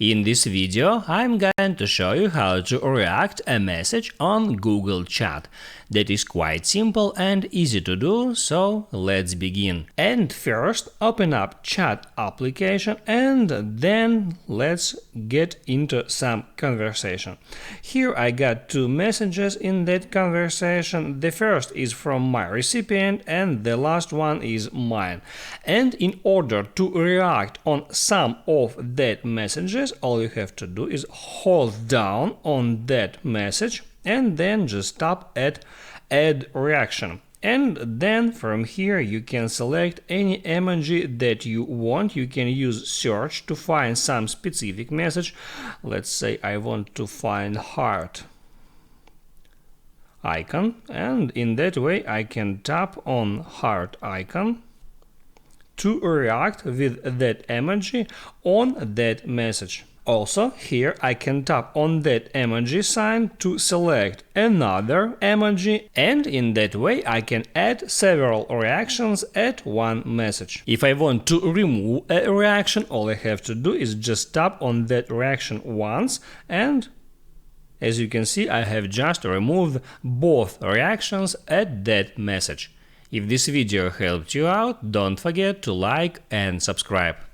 In this video, I'm going to show you how to react a message on Google Chat. That is quite simple and easy to do, so let's begin. And first, open up Chat application and then let's get into some conversation. Here I got two messages in that conversation. The first is from my recipient and the last one is mine. And in order to react on some of that messages, all you have to do is hold down on that message and then just tap at Add Reaction. And then from here you can select any emoji that you want. You can use search to find some specific message. Let's say I want to find heart icon, and in that way I can tap on heart icon to react with that emoji on that message. Also, here I can tap on that emoji sign to select another emoji, and in that way I can add several reactions at one message. If I want to remove a reaction, all I have to do is just tap on that reaction once, and as you can see, I have just removed both reactions at that message. If this video helped you out, don't forget to like and subscribe.